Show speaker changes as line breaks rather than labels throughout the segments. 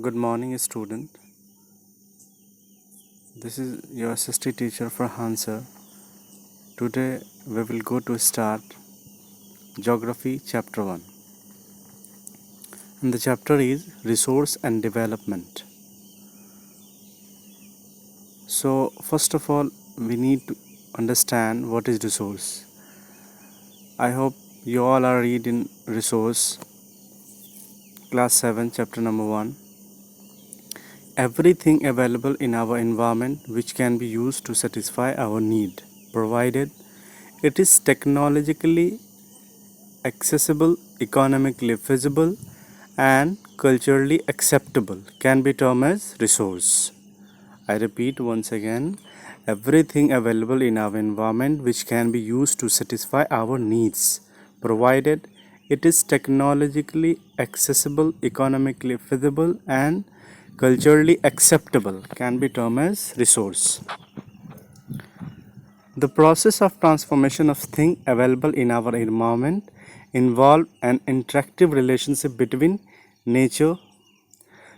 Good morning, student. This is your assistant teacher for Hanser. Today we will go to start Geography Chapter 1. And the chapter is Resource and Development. So, first of all, we need to understand what is resource. I hope you all are reading Resource, Class 7, Chapter number 1. Everything available in our environment which can be used to satisfy our need, provided it is technologically accessible, economically feasible, and culturally acceptable, can be termed as resource. I repeat once again, everything available in our environment which can be used to satisfy our needs, provided it is technologically accessible, economically feasible, and culturally acceptable, can be termed as resource. The process of transformation of things available in our environment involve an interactive relationship between nature,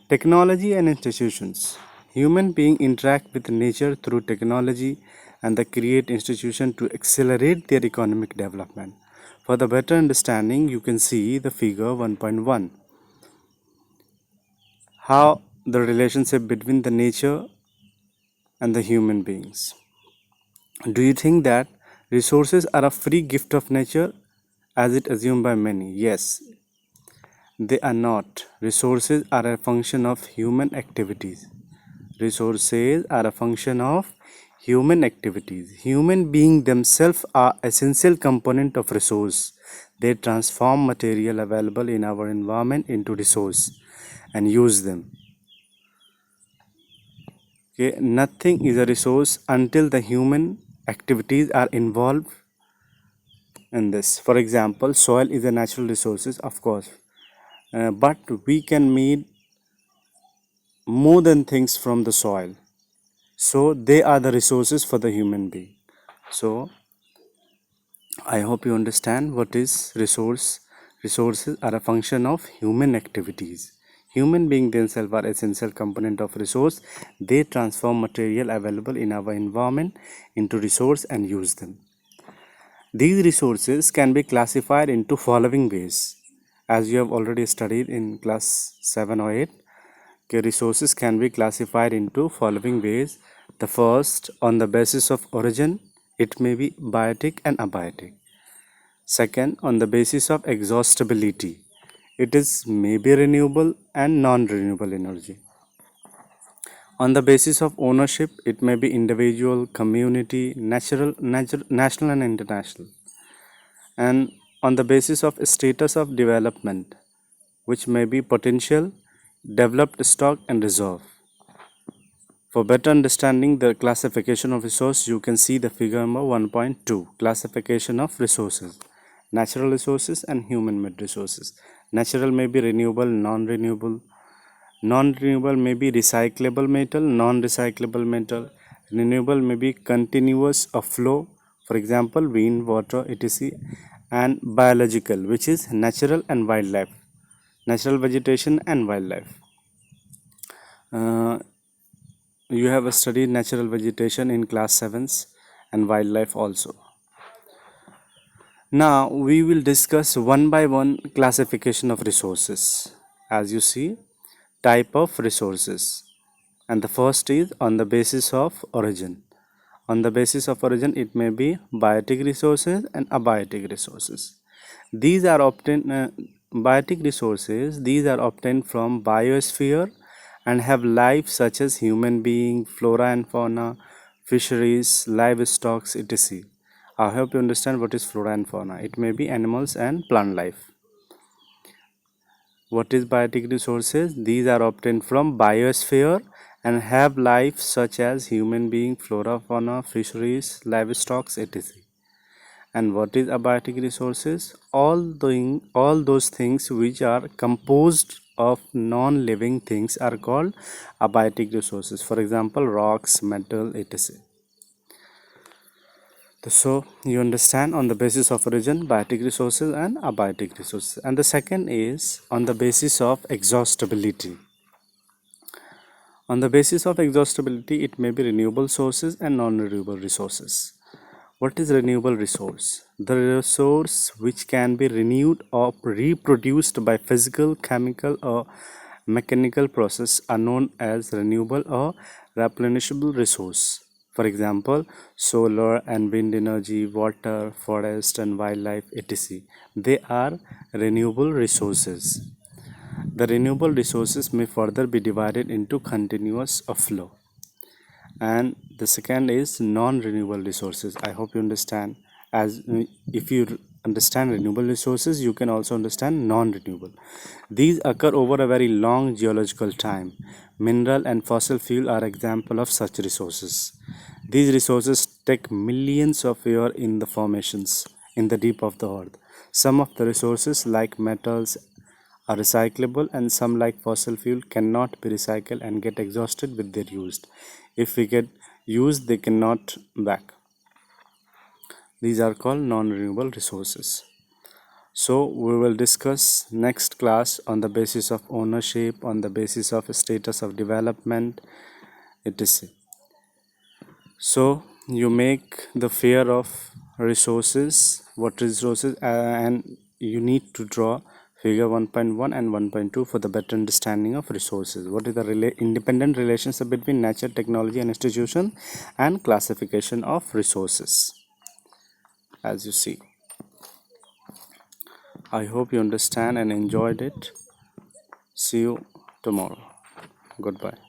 technology and institutions. Human beings interact with nature through technology and they create institutions to accelerate their economic development. For the better understanding, you can see the figure 1.1. How the relationship between the nature and the human beings. Do you think that resources are a free gift of nature as it assumed by many? Yes, they are not. Resources are a function of human activities. Resources are a function of human activities. Human beings themselves are essential component of resource. They transform material available in our environment into resource and use them. Okay, nothing is a resource until the human activities are involved in this. For example, soil is a natural resources, of course, but we can make more than things from the soil. So they are the resources for the human being. So I hope you understand what is resource. Resources are a function of human activities. Human beings themselves are essential component of resource. They transform material available in our environment into resource and use them. These resources can be classified into following ways. As you have already studied in class 7 or 8, okay, resources can be classified into following ways. The first, on the basis of origin, it may be biotic and abiotic. Second, on the basis of exhaustibility, it is maybe renewable and non-renewable energy. On the basis of ownership, it may be individual, community, national and international. And on the basis of status of development, which may be potential, developed stock and reserve. For better understanding the classification of resource, you can see the figure number 1.2, classification of resources, natural resources and human-made resources. Natural may be renewable, non-renewable. Non-renewable may be recyclable metal, non-recyclable metal. Renewable may be continuous of flow, for example, wind, water, etc. And biological, which is natural and wildlife, natural vegetation and wildlife. You have studied natural vegetation in class 7s and wildlife also. Now we will discuss one by one classification of resources. As you see, type of resources, and the first is on the basis of origin. On the basis of origin, it may be biotic resources and abiotic resources. These are obtained biotic resources. These are obtained from biosphere and have life such as human being, flora and fauna, fisheries, livestock, etc. I hope you understand what is flora and fauna. It may be animals and plant life. What is biotic resources? These are obtained from biosphere and have life such as human being, flora, fauna, fisheries, livestock, etc. And what is abiotic resources? All those things which are composed of non-living things are called abiotic resources. For example, rocks, metal, etc. So you understand on the basis of origin, biotic resources and abiotic resources. And the second is on the basis of exhaustibility. On the basis of exhaustibility, it may be renewable sources and non-renewable resources. What is renewable resource? The resource which can be renewed or reproduced by physical, chemical, or mechanical process are known as renewable or replenishable resource. For example, solar and wind energy, water, forest and wildlife, etc. They are renewable resources. The renewable resources may further be divided into continuous or flow. And the second is non-renewable resources. I hope you understand. As if you understand renewable resources, you can also understand non-renewable. These occur over a very long geological time. Mineral and fossil fuel are example of such resources. These resources take millions of years in the formations in the deep of the earth. Some of the resources like metals are recyclable, and some like fossil fuel cannot be recycled and get exhausted with their used. If we get used, they cannot back. These are called non-renewable resources. So we will discuss next class on the basis of ownership, on the basis of status of development, etc. So you make the fear of resources, what resources, and you need to draw figure 1.1 and 1.2 for the better understanding of resources. What is the independent relationship between nature, technology and institution, and classification of resources. As you see, I hope you understand and enjoyed it. See you tomorrow. Goodbye.